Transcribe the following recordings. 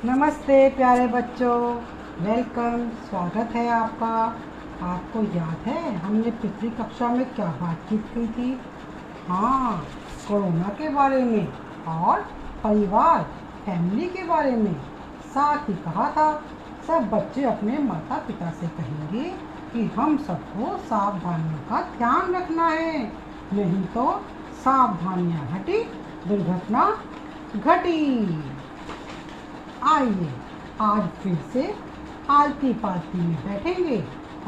नमस्ते प्यारे बच्चों, वेलकम। स्वागत है आपका। आपको याद है हमने पिछली कक्षा में क्या बातचीत की थी? हाँ, कोरोना के बारे में और परिवार, फैमिली के बारे में। साथ ही कहा था सब बच्चे अपने माता पिता से कहेंगे कि हम सबको सावधानियों का ध्यान रखना है, नहीं तो सावधानियाँ हटी दुर्घटना घटी। आइए आज फिर से आलती पालती में बैठेंगे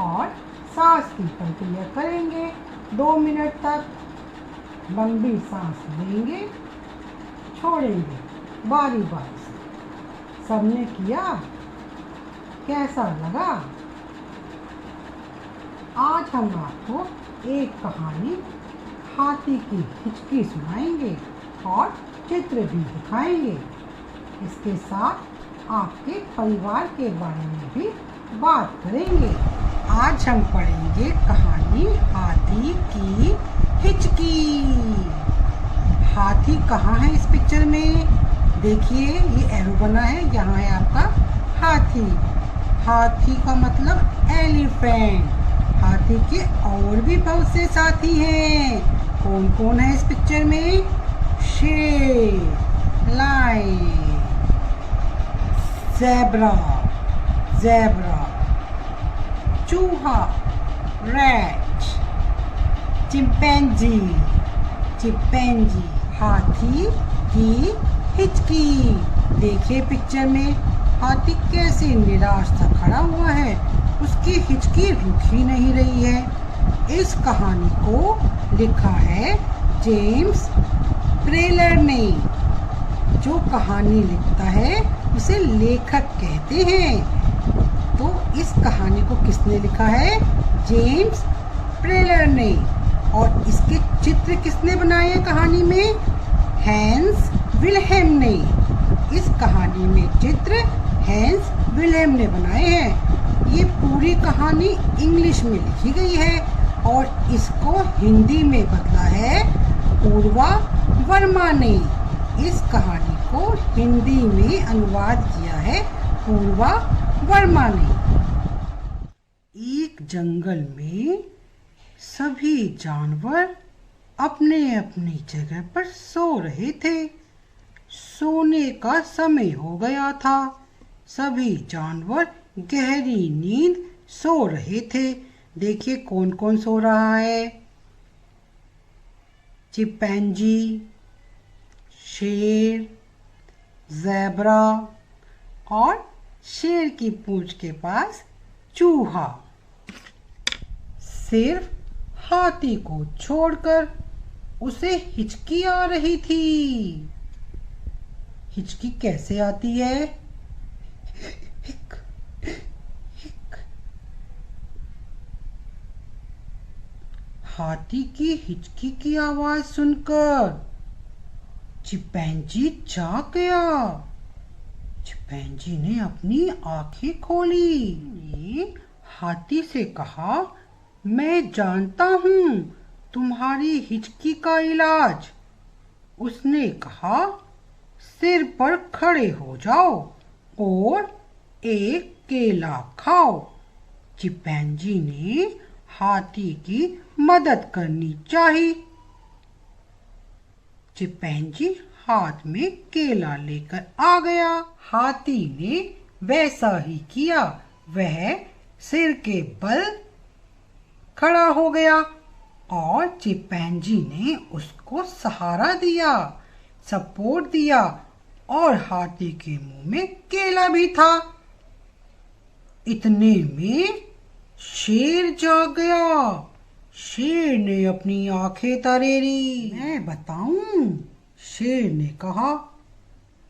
और सांस की प्रक्रिया करेंगे। 2 मिनट तक लंबी सांस लेंगे, छोड़ेंगे बारी बारी से। सबने किया? कैसा लगा? आज हम आपको एक कहानी हाथी की हिचकी सुनाएंगे और चित्र भी दिखाएंगे। इसके साथ आपके परिवार के बारे में भी बात करेंगे। आज हम पढ़ेंगे कहानी हाथी की हिचकी। हाथी कहाँ है इस पिक्चर में? देखिए, ये एरो बना है, यहाँ है आपका हाथी। हाथी का मतलब एलिफेंट। हाथी के और भी बहुत से साथी हैं। कौन कौन है इस पिक्चर में? शेर, लायन, ज़ेब्रा, चूहा, रैट, चिंपैंजी। हाथी की हिचकी। देखिए पिक्चर में हाथी कैसे निराश सा खड़ा हुआ है, उसकी हिचकी रुक ही नहीं रही है। इस कहानी को लिखा है जेम्स प्रेलर ने। जो कहानी लिखता है उसे लेखक कहते हैं। तो इस कहानी को किसने लिखा है? जेम्स प्रेलर ने। और इसके चित्र किसने बनाए हैं कहानी में? हैंस विल्हेम ने। इस कहानी में चित्र हैंस विल्हेम ने बनाए हैं। ये पूरी कहानी इंग्लिश में लिखी गई है और इसको हिंदी में बदला है पूर्वा वर्मा ने। इस कहानी को हिंदी में अनुवाद किया है पूर्वा वर्मा ने। एक जंगल में सभी जानवर अपने अपनी जगह पर सो रहे थे। सोने का समय हो गया था। सभी जानवर गहरी नींद सो रहे थे। देखिए कौन कौन सो रहा है? चिंपैंजी, शेर, ज़ेब्रा और शेर की पूंछ के पास चूहा। सिर्फ हाथी को छोड़कर उसे हिचकी आ रही थी। हिचकी कैसे आती है? हिक, हिक। हाथी की हिचकी की आवाज सुनकर चिंपैंजी जाग गया। चिंपैंजी ने अपनी आंखें खोली। हाथी से कहा, मैं जानता हूँ तुम्हारी हिचकी का इलाज। उसने कहा, सिर पर खड़े हो जाओ और एक केला खाओ। चिंपैंजी ने हाथी की मदद करनी चाहिए। चिंपैंजी हाथ में केला लेकर आ गया। हाथी ने वैसा ही किया। वह सिर के बल खड़ा हो गया और चिंपैंजी ने उसको सहारा दिया, सपोर्ट दिया और हाथी के मुंह में केला भी था। इतने में शेर जाग गया। शेर ने अपनी आंखें तरेरी। मैं बताऊं? शेर ने कहा,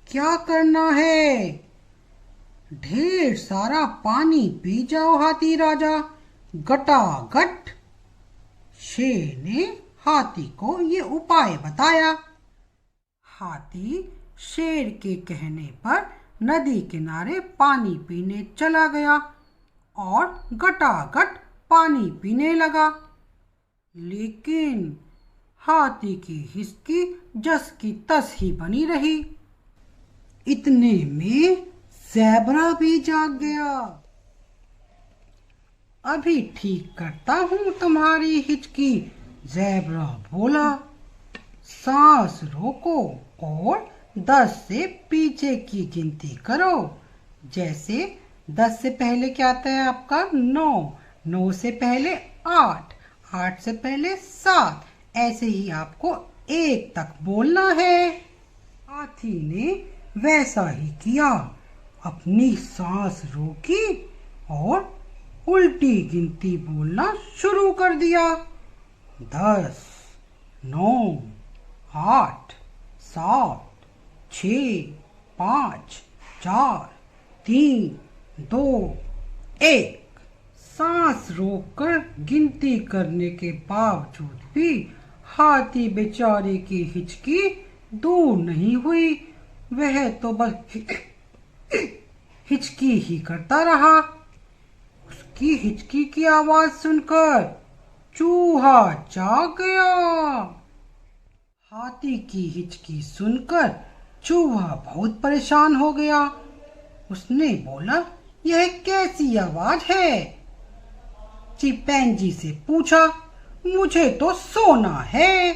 क्या करना है? ढेर सारा पानी पी जाओ हाथी राजा, गटागट। शेर ने हाथी को ये उपाय बताया। हाथी शेर के कहने पर नदी किनारे पानी पीने चला गया और गटागट पानी पीने लगा। लेकिन हाथी की हिचकी जस की तस ही बनी रही। इतने में ज़ेबरा भी जाग गया। अभी ठीक करता हूँ तुम्हारी हिचकी, ज़ेबरा बोला। सांस रोको और 10 से पीछे की गिनती करो। जैसे 10 से पहले क्या आता है आपका 9, 9 से पहले 8, 8 से पहले 7, ऐसे ही आपको 1 तक बोलना है। हाथी ने वैसा ही किया, अपनी सांस रोकी और उल्टी गिनती बोलना शुरू कर दिया। 10, 9, 8, 7, 6, 5, 4, 3, 2, 1। सांस रोककर गिनती करने के बावजूद भी हाथी बेचारे की हिचकी दूर नहीं हुई। वह तो बस हिचकी ही करता रहा। उसकी हिचकी की आवाज सुनकर चूहा जाग गया। हाथी की हिचकी सुनकर चूहा बहुत परेशान हो गया। उसने बोला, यह कैसी आवाज है? चिंपैंजी से पूछा, मुझे तो सोना है।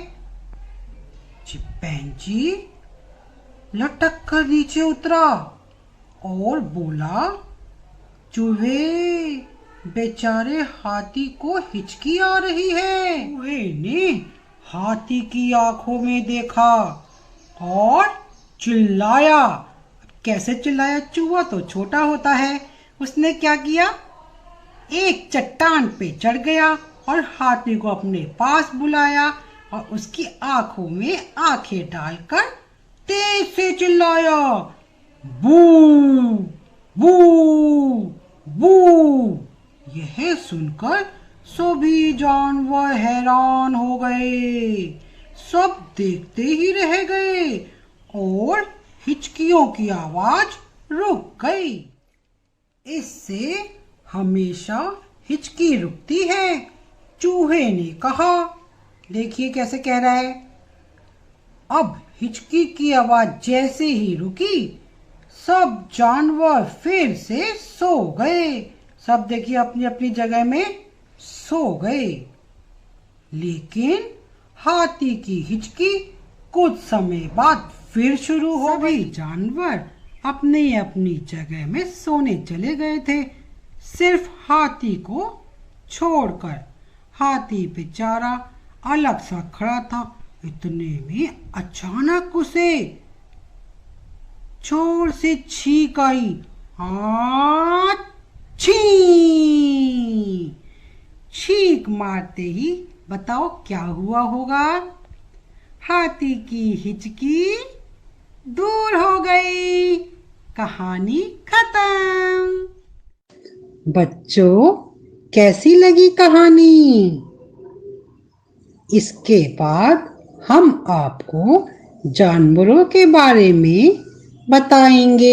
चिंपैंजी लटक कर नीचे उतरा और बोला, चूहे, बेचारे हाथी को हिचकी आ रही है। चूहे ने हाथी की आंखों में देखा और चिल्लाया। कैसे चिल्लाया? चूहा तो छोटा होता है। उसने क्या किया, एक चट्टान पे चढ़ गया और हाथी को अपने पास बुलाया और उसकी आंखों में आंखें डालकर तेज से चिल्लाया, बू बू बू। यह सुनकर सभी जानवर हैरान हो गए। सब देखते ही रह गए और हिचकियों की आवाज रुक गई। इससे हमेशा हिचकी रुकती है, चूहे ने कहा। देखिए कैसे कह रहा है। अब हिचकी की आवाज जैसे ही रुकी, सब जानवर फिर से सो गए। सब देखिए अपनी अपनी जगह में सो गए। लेकिन हाथी की हिचकी कुछ समय बाद फिर शुरू हो गई। जानवर अपनी अपनी जगह में सोने चले गए थे, सिर्फ हाथी को छोड़कर। हाथी बेचारा अलग सा खड़ा था। इतने में अचानक उसे जोर से छींक आई। छी! छींक मारते ही बताओ क्या हुआ होगा? हाथी की हिचकी दूर हो गई। कहानी खत्म। बच्चों, कैसी लगी कहानी? इसके बाद हम आपको जानवरों के बारे में बताएंगे।